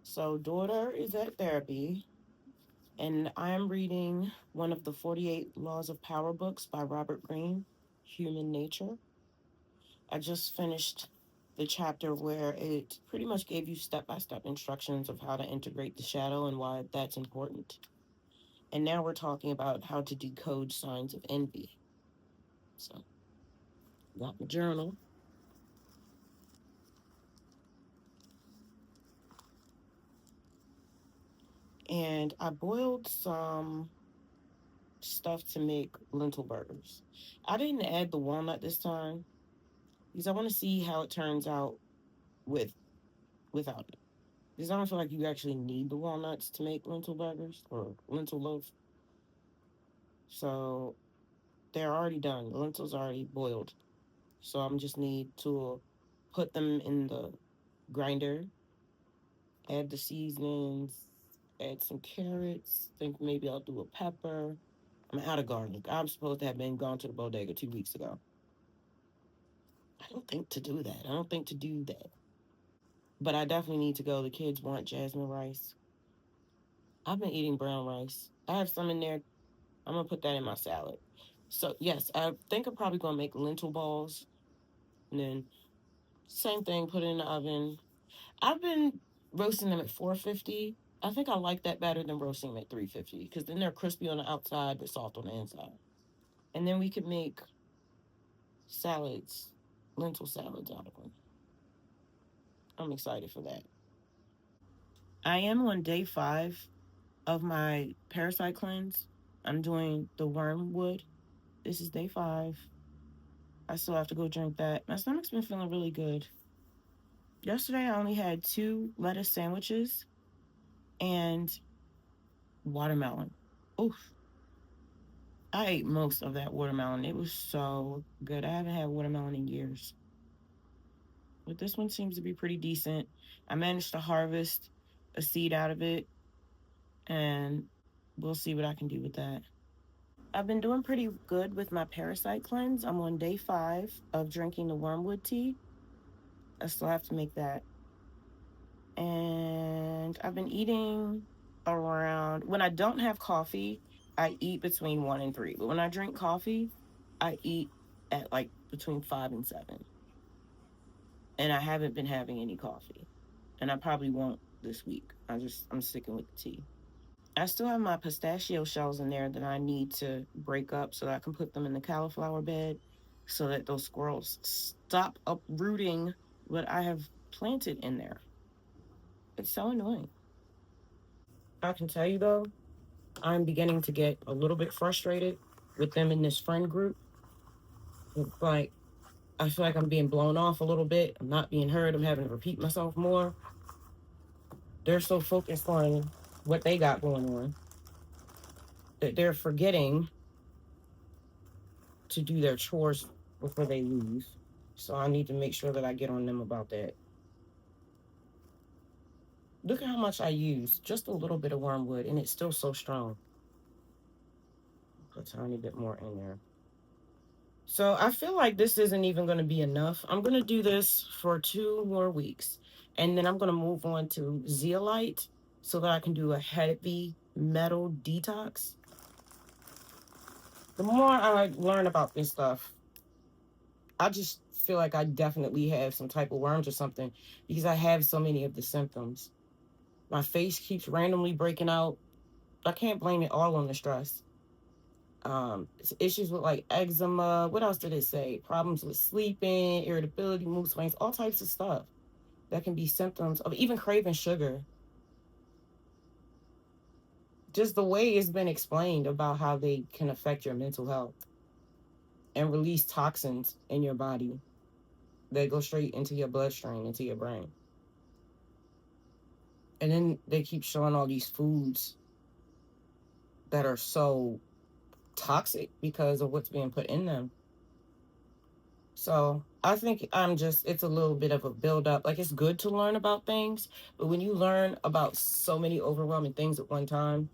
So, daughter is at therapy, and I am reading one of the 48 Laws of Power books by Robert Greene, Human Nature. I just finished the chapter where it pretty much gave you step by step instructions of how to integrate the shadow and why that's important. And now we're talking about how to decode signs of envy. So, got my journal, and I boiled some stuff to make lentil burgers. I didn't add the walnut this time because I want to see how it turns out with without it. Because I don't feel like you actually need the walnuts to make lentil burgers or lentil loaf. So they're already done. The lentils are already boiled. So I'm just need to put them in the grinder, add the seasonings, add some carrots. Think maybe I'll do a pepper. I'm out of garlic. I'm supposed to have been gone to the bodega 2 weeks ago. I don't think to do that. I don't think to do that. But I definitely need to go. The kids want jasmine rice. I've been eating brown rice. I have some in there. I'm gonna put that in my salad. So yes, I think I'm probably gonna make lentil balls and then same thing, put it in the oven. I've been roasting them at 450. I think I like that better than roasting them at 350 because then they're crispy on the outside but soft on the inside. And then we could make salads, lentil salads out of them. I'm excited for that. I am on day 5 of my parasite cleanse. I'm doing the wormwood. This is day 5. I still have to go drink that. My stomach's been feeling really good. Yesterday, I only had 2 lettuce sandwiches and watermelon. Oof. I ate most of that watermelon. It was so good. I haven't had watermelon in years. But this one seems to be pretty decent. I managed to harvest a seed out of it, and we'll see what I can do with that. I've been doing pretty good with my parasite cleanse. I'm on day 5 of drinking the wormwood tea. I still have to make that. And I've been eating around, when I don't have coffee, I eat between 1 and 3. But when I drink coffee, I eat at like between 5 and 7. And I haven't been having any coffee. And I probably won't this week. I'm sticking with the tea. I still have my pistachio shells in there that I need to break up so that I can put them in the cauliflower bed so that those squirrels stop uprooting what I have planted in there. It's so annoying. I can tell you though, I'm beginning to get a little bit frustrated with them in this friend group. It's like I feel like I'm being blown off a little bit. I'm not being heard. I'm having to repeat myself more. They're so focused on what they got going on that they're forgetting to do their chores before they leave. So I need to make sure that I get on them about that. Look at how much I use. Just a little bit of wormwood, and it's still so strong. Put a tiny bit more in there. So I feel like this isn't even going to be enough. I'm going to do this for 2 more weeks, and then I'm going to move on to zeolite so that I can do a heavy metal detox. The more I learn about this stuff, I just feel like I definitely have some type of worms or something because I have so many of the symptoms. My face keeps randomly breaking out. I can't blame it all on the stress. It's issues with like eczema. What else did it say? Problems with sleeping, irritability, mood swings, all types of stuff that can be symptoms of even craving sugar. Just the way it's been explained about how they can affect your mental health and release toxins in your body that go straight into your bloodstream, into your brain. And then they keep showing all these foods that are so toxic because of what's being put in them. So I think it's a little bit of a build-up. Like, it's good to learn about things, but when you learn about so many overwhelming things at one time,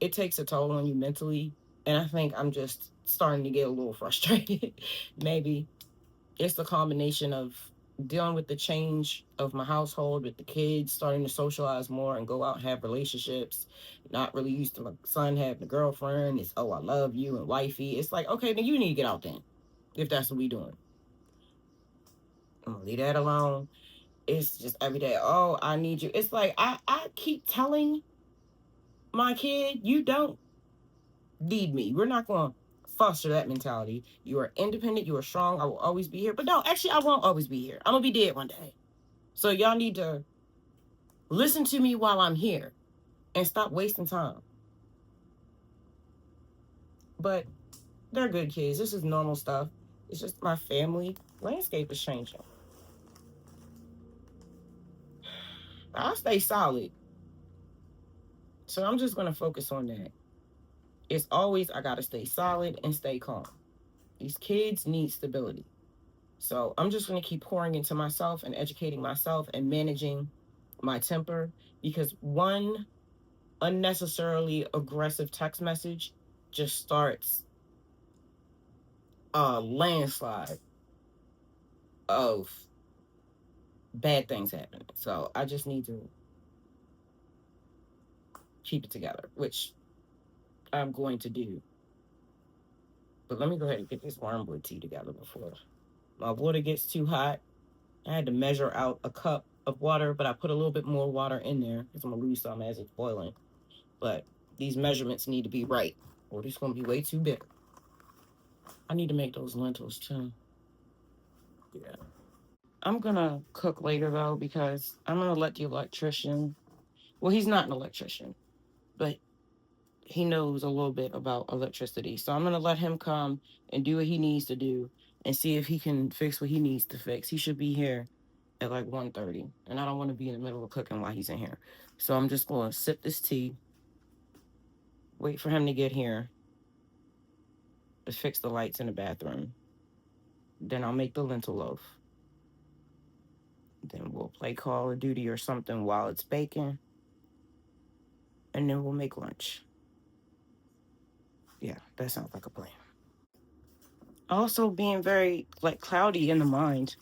it takes a toll on you mentally. And I think I'm just starting to get a little frustrated. Maybe it's the combination of dealing with the change of my household with the kids starting to socialize more and go out and have relationships, not really used to my son having a girlfriend. It's, oh, I love you and wifey. It's like, okay, then you need to get out then, if that's what we doing. I'm gonna leave that alone. It's just every day, oh, I need you. It's like I keep telling my kid, you don't need me. We're not gonna foster that mentality. You are independent, you are strong, I will always be here. But no, actually I won't always be here. I'm gonna be dead one day. So y'all need to listen to me while I'm here and stop wasting time. But they're good kids. This is normal stuff. It's just my family landscape is changing. I stay solid. So I'm just gonna focus on that. It's always I gotta stay solid and stay calm. These kids need stability. So I'm just gonna keep pouring into myself and educating myself and managing my temper because one unnecessarily aggressive text message just starts a landslide of bad things happening. So I just need to keep it together, which I'm going to do. But let me go ahead and get this wormwood tea together before my water gets too hot. I had to measure out a cup of water, but I put a little bit more water in there because I'm going to lose some as it's boiling. But these measurements need to be right, or it's going to be way too bitter. I need to make those lentils too. Yeah. I'm going to cook later though because I'm going to let the electrician, well, he's not an electrician, but he knows a little bit about electricity. So I'm going to let him come and do what he needs to do and see if he can fix what he needs to fix. He should be here at like 1:30, and I don't want to be in the middle of cooking while he's in here. So I'm just going to sip this tea, wait for him to get here, to fix the lights in the bathroom. Then I'll make the lentil loaf. Then we'll play Call of Duty or something while it's baking. And then we'll make lunch. Yeah, that sounds like a plan. Also being very like cloudy in the mind.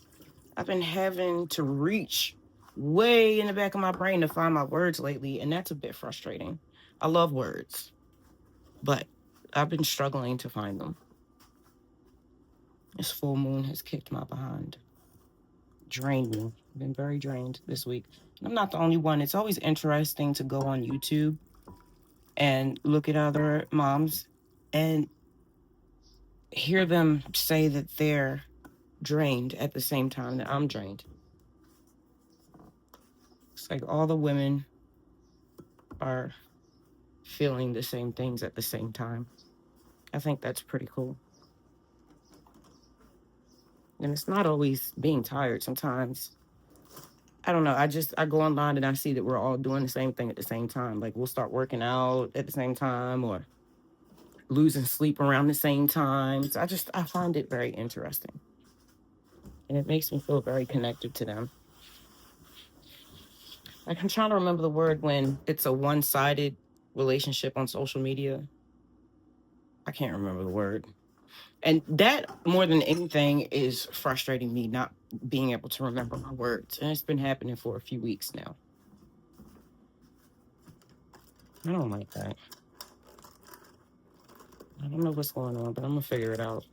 I've been having to reach way in the back of my brain to find my words lately, and that's a bit frustrating. I love words, but I've been struggling to find them. This full moon has kicked my behind, drained me. I've been very drained this week. I'm not the only one. It's always interesting to go on YouTube and look at other moms and hear them say that they're drained at the same time that I'm drained. It's like all the women are feeling the same things at the same time. I think that's pretty cool. And it's not always being tired. Sometimes, I don't know. I go online and I see that we're all doing the same thing at the same time. Like we'll start working out at the same time or losing sleep around the same time. So I find it very interesting. And it makes me feel very connected to them. Like I'm trying to remember the word when it's a one-sided relationship on social media. I can't remember the word. And that, more than anything, is frustrating me not being able to remember my words. And it's been happening for a few weeks now. I don't like that. I don't know what's going on, but I'm going to figure it out.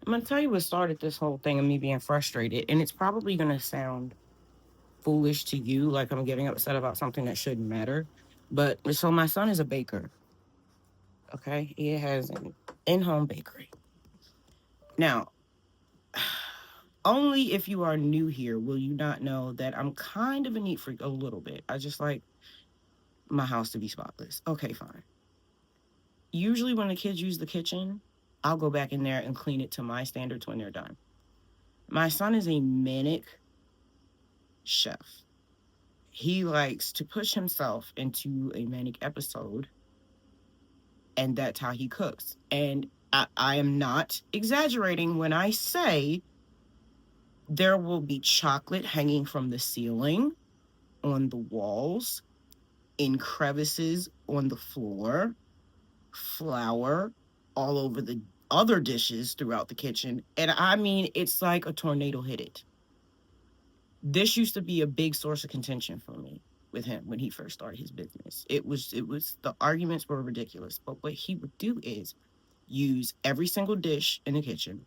I'm going to tell you what started this whole thing of me being frustrated. And it's probably going to sound foolish to you, like I'm getting upset about something that shouldn't matter. But so my son is a baker. Okay? He has an in-home bakery. Now, only if you are new here will you not know that I'm kind of a neat freak a little bit. I just like my house to be spotless. Okay, fine. Usually when the kids use the kitchen, I'll go back in there and clean it to my standards when they're done. My son is a manic chef. He likes to push himself into a manic episode, and that's how he cooks. And I am not exaggerating when I say there will be chocolate hanging from the ceiling, on the walls, in crevices on the floor. flour all over the other dishes throughout the kitchen. And I mean, it's like a tornado hit it. This used to be a big source of contention for me with him when he first started his business. It was the arguments were ridiculous. But what he would do is use every single dish in the kitchen,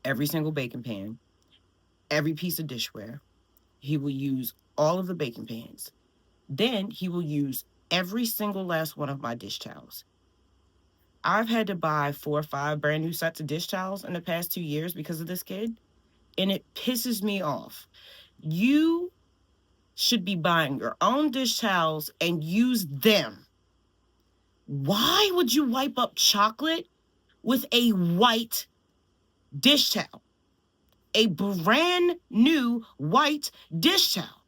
every single baking pan, every piece of dishware. He will use all of the baking pans. Then he will use every single last one of my dish towels. I've had to buy 4 or 5 brand new sets of dish towels in the past 2 years because of this kid, and it pisses me off. You should be buying your own dish towels and use them. Why would you wipe up chocolate with a white dish towel? A brand new white dish towel.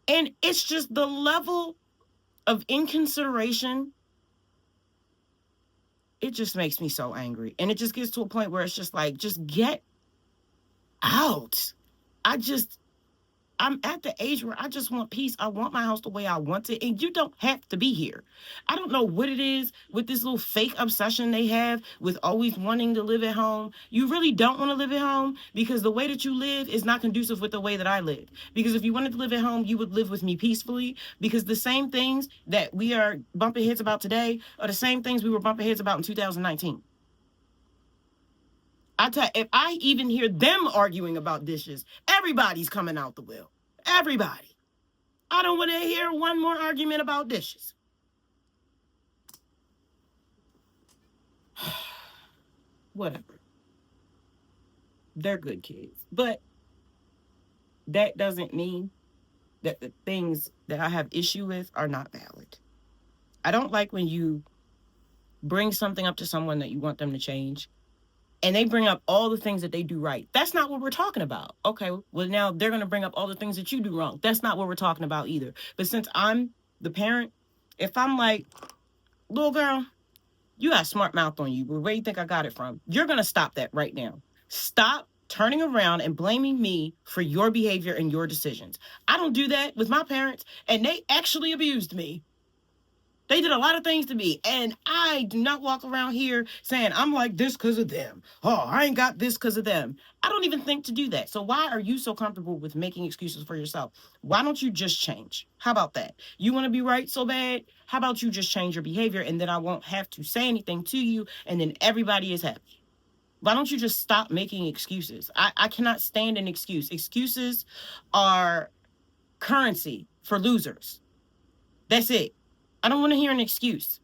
And it's just the level of inconsideration. It just makes me so angry. And it just gets to a point where it's just like, just get out. I'm at the age where I just want peace. I want my house the way I want it. And you don't have to be here. I don't know what it is with this little fake obsession they have with always wanting to live at home. You really don't want to live at home because the way that you live is not conducive with the way that I live. Because if you wanted to live at home, you would live with me peacefully. Because the same things that we are bumping heads about today are the same things we were bumping heads about in 2019. If I even hear them arguing about dishes, everybody's coming out the will. Everybody. I don't want to hear one more argument about dishes. Whatever. They're good kids. But that doesn't mean that the things that I have issue with are not valid. I don't like when you bring something up to someone that you want them to change, and they bring up all the things that they do right. That's not what we're talking about. Okay, well, now they're going to bring up all the things that you do wrong. That's not what we're talking about either. But since I'm the parent, if I'm like, little girl, you got a smart mouth on you, but where do you think I got it from? You're going to stop that right now. Stop turning around and blaming me for your behavior and your decisions. I don't do that with my parents, and they actually abused me. They did a lot of things to me, and I do not walk around here saying I'm like this because of them. Oh, I ain't got this because of them. I don't even think to do that. So why are you so comfortable with making excuses for yourself? Why don't you just change? How about that? You want to be right so bad? How about you just change your behavior, and then I won't have to say anything to you, and then everybody is happy. Why don't you just stop making excuses? I cannot stand an excuse. Excuses are currency for losers. That's it. I don't want to hear an excuse.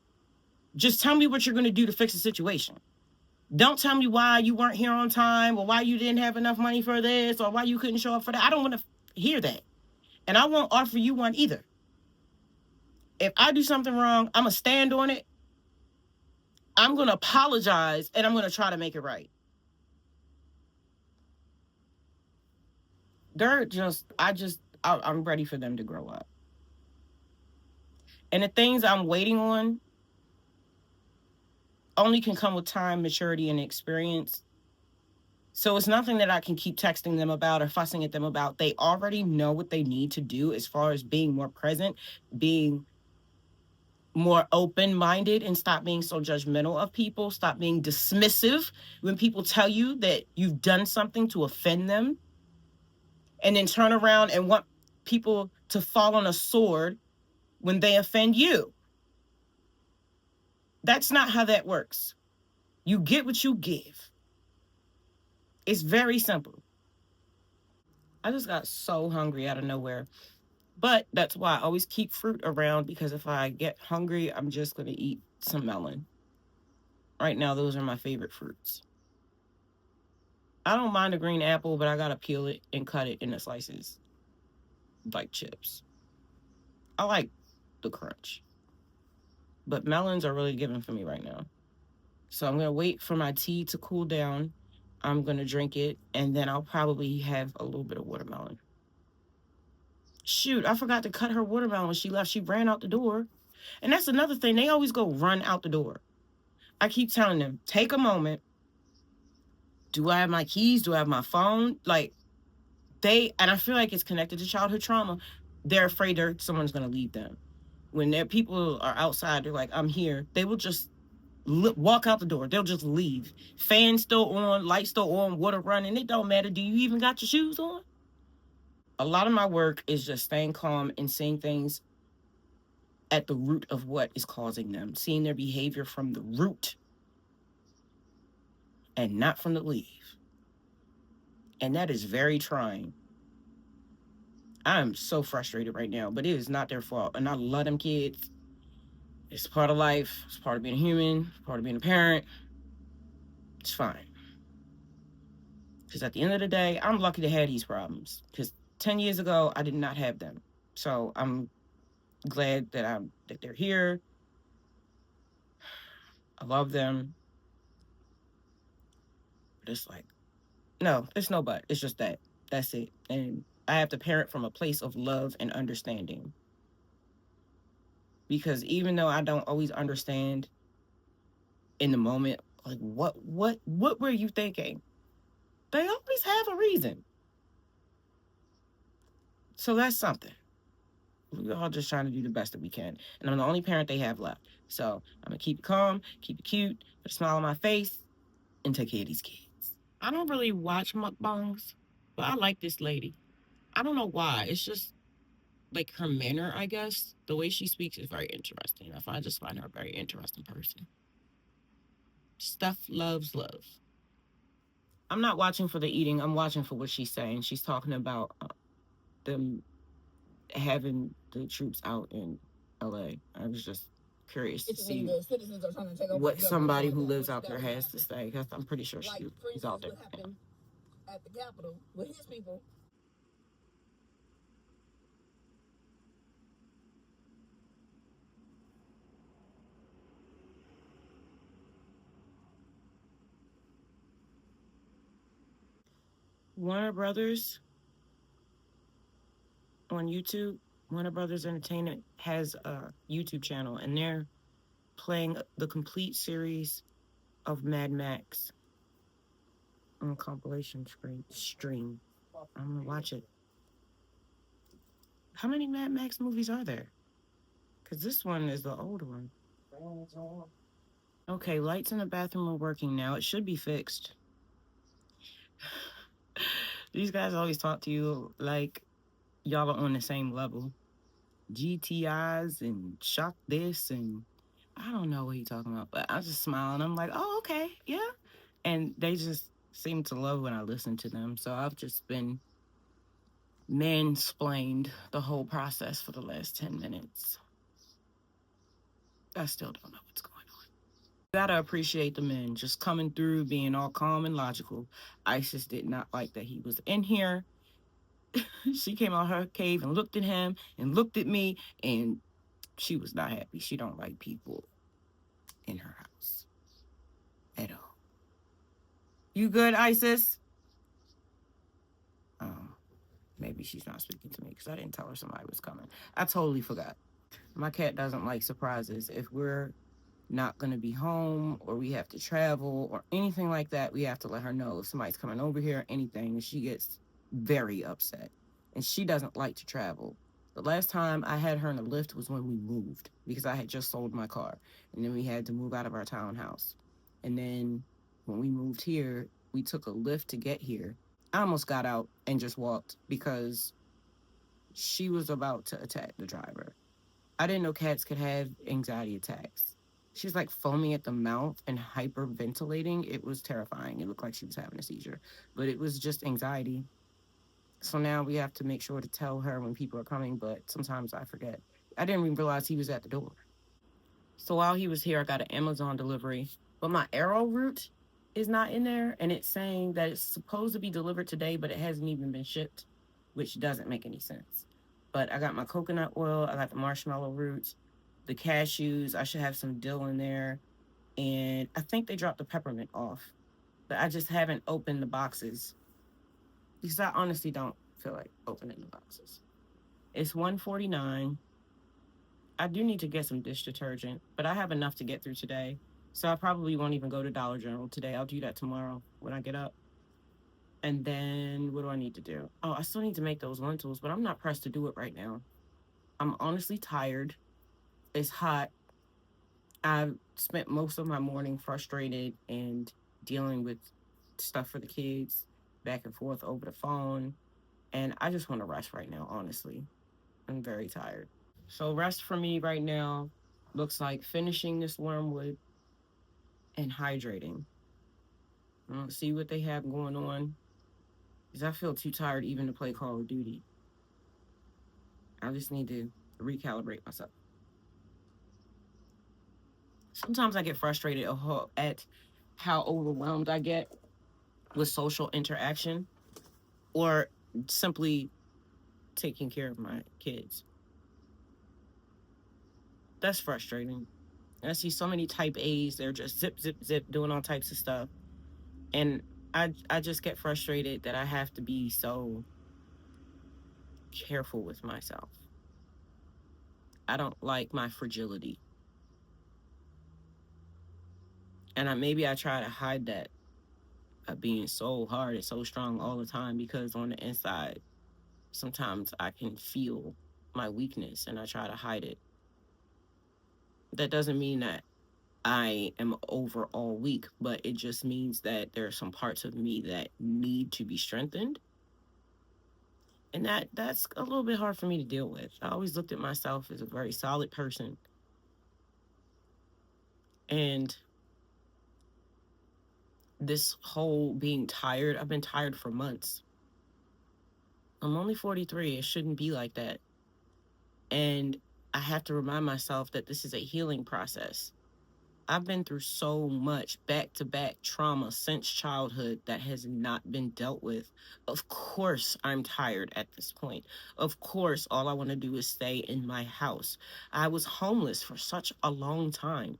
Just tell me what you're going to do to fix the situation. Don't tell me why you weren't here on time or why you didn't have enough money for this or why you couldn't show up for that. I don't want to hear that. And I won't offer you one either. If I do something wrong, I'm going to stand on it. I'm going to apologize and I'm going to try to make it right. I'm ready for them to grow up. And the things I'm waiting on only can come with time, maturity, and experience. So it's nothing that I can keep texting them about or fussing at them about. They already know what they need to do as far as being more present, being more open-minded, and stop being so judgmental of people. Stop being dismissive when people tell you that you've done something to offend them, and then turn around and want people to fall on a sword when they offend you. That's not how that works. You get what you give. It's very simple. I just got so hungry out of nowhere. But that's why I always keep fruit around, because if I get hungry, I'm just going to eat some melon. Right now, those are my favorite fruits. I don't mind a green apple, but I got to peel it and cut it into slices like chips. I like the crunch. But melons are really giving for me right now. So I'm going to wait for my tea to cool down. I'm going to drink it, and then I'll probably have a little bit of watermelon. Shoot, I forgot to cut her watermelon when she left. She ran out the door. And that's another thing. They always go run out the door. I keep telling them, take a moment. Do I have my keys? Do I have my phone? And I feel like it's connected to childhood trauma. They're afraid someone's going to leave them. When their people are outside, they're like, I'm here. They will just walk out the door. They'll just leave. Fans still on, lights still on, water running. It don't matter. Do you even got your shoes on? A lot of my work is just staying calm and seeing things at the root of what is causing them, seeing their behavior from the root and not from the leaf. And that is very trying. I'm so frustrated right now, but it is not their fault. And I love them kids. It's part of life. It's part of being a human. It's part of being a parent. It's fine. Because at the end of the day, I'm lucky to have these problems. Because 10 years ago, I did not have them. So I'm glad that they're here. I love them. But it's like, no, it's no but. It's just that. That's it. And I have to parent from a place of love and understanding. Because even though I don't always understand in the moment, like what were you thinking? They always have a reason. So that's something. We're all just trying to do the best that we can. And I'm the only parent they have left. So I'm gonna keep it calm, keep it cute, put a smile on my face, and take care of these kids. I don't really watch mukbangs, but I like this lady. I don't know why. It's just like her manner, I guess. The way she speaks is very interesting. I just find her a very interesting person. Stuff loves love. I'm not watching for the eating. I'm watching for what she's saying. She's talking about them having the troops out in LA. I was just curious to see what somebody who lives out there has to say, because I'm pretty sure she's out there. At the Capitol with his people. Warner Brothers on YouTube, Warner Brothers Entertainment has a YouTube channel, and they're playing the complete series of Mad Max on a compilation stream. I'm gonna watch it. How many Mad Max movies are there? Because this one is the old one. Okay, lights in the bathroom are working now. It should be fixed. These guys always talk to you like y'all are on the same level. GTIs and shock this, and I don't know what he's talking about, but I just smile and I'm like, oh, okay, yeah. And they just seem to love when I listen to them. So I've just been mansplained the whole process for the last 10 minutes. I still don't know what's going on. Gotta appreciate the men just coming through, being all calm and logical. Isis did not like that he was in here. She came out her cave and looked at him and looked at me, and she was not happy. She don't like people in her house at all. You good, Isis? Oh, maybe she's not speaking to me because I didn't tell her somebody was coming. I totally forgot. My cat doesn't like surprises. If we're not going to be home or we have to travel or anything like that, we have to let her know if somebody's coming over here or anything. And she gets very upset. And she doesn't like to travel. The last time I had her in a lift was when we moved because I had just sold my car. And then we had to move out of our townhouse. And then when we moved here, we took a lift to get here. I almost got out and just walked because she was about to attack the driver. I didn't know cats could have anxiety attacks. She was like foaming at the mouth and hyperventilating. It was terrifying. It looked like she was having a seizure, but it was just anxiety. So now we have to make sure to tell her when people are coming, but sometimes I forget. I didn't even realize he was at the door. So while he was here, I got an Amazon delivery, but my arrowroot is not in there, and it's saying that it's supposed to be delivered today, but it hasn't even been shipped, which doesn't make any sense. But I got my coconut oil, I got the marshmallow roots, the cashews. I should have some dill in there, and I think they dropped the peppermint off, but I just haven't opened the boxes because I honestly don't feel like opening the boxes. It's $149. I do need to get some dish detergent, but I have enough to get through today. So I probably won't even go to Dollar General today. I'll do that tomorrow when I get up. And then what do I need to do? Oh, I still need to make those lentils, but I'm not pressed to do it right now. I'm honestly tired. It's hot. I've spent most of my morning frustrated and dealing with stuff for the kids, back and forth over the phone. And I just want to rest right now, honestly. I'm very tired. So, rest for me right now looks like finishing this wormwood and hydrating. See what they have going on. Because I feel too tired even to play Call of Duty. I just need to recalibrate myself. Sometimes I get frustrated at how overwhelmed I get with social interaction or simply taking care of my kids. That's frustrating. And I see so many type A's, they're just zip, zip, zip, doing all types of stuff. And I just get frustrated that I have to be so careful with myself. I don't like my fragility. And maybe I try to hide that by being so hard and so strong all the time because on the inside, sometimes I can feel my weakness and I try to hide it. That doesn't mean that I am overall weak, but it just means that there are some parts of me that need to be strengthened. And that's a little bit hard for me to deal with. I always looked at myself as a very solid person. And this whole being tired, I've been tired for months. I'm only 43. It shouldn't be like that. And I have to remind myself that this is a healing process. I've been through so much back-to-back trauma since childhood that has not been dealt with. Of course, I'm tired at this point. Of course, all I want to do is stay in my house. I was homeless for such a long time.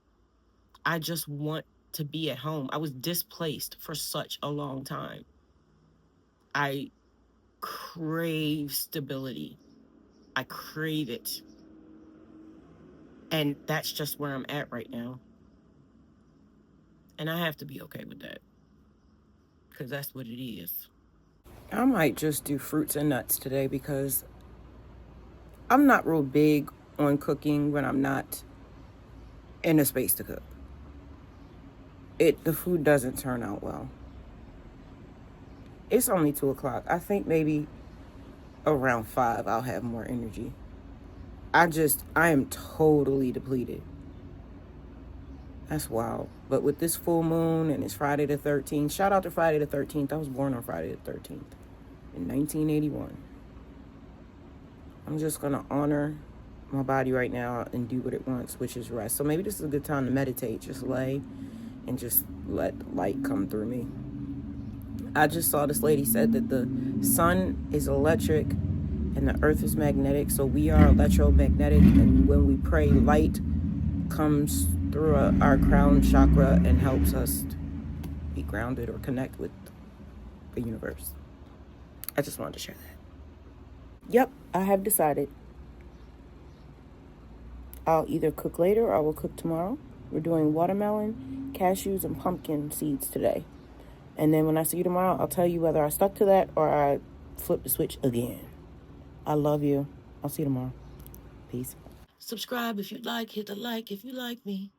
I just want to be at home. I was displaced for such a long time. I crave stability. I crave it. And that's just where I'm at right now. And I have to be okay with that. Because that's what it is. I might just do fruits and nuts today because I'm not real big on cooking when I'm not in a space to cook. The food doesn't turn out well. It's only 2 o'clock. I think maybe around 5 I'll have more energy. I am totally depleted. That's wild. But with this full moon and it's Friday the 13th, shout out to Friday the 13th. I was born on Friday the 13th in 1981. I'm just going to honor my body right now and do what it wants, which is rest. So maybe this is a good time to meditate. Just lay and just let light come through me. I just saw this lady said that the sun is electric and the earth is magnetic. So we are electromagnetic. And when we pray, light comes through our crown chakra and helps us be grounded or connect with the universe. I just wanted to share that. Yep, I have decided. I'll either cook later or I will cook tomorrow. We're doing watermelon, cashews, and pumpkin seeds today. And then when I see you tomorrow, I'll tell you whether I stuck to that or I flipped the switch again. I love you. I'll see you tomorrow. Peace. Subscribe if you like. Hit the like if you like me.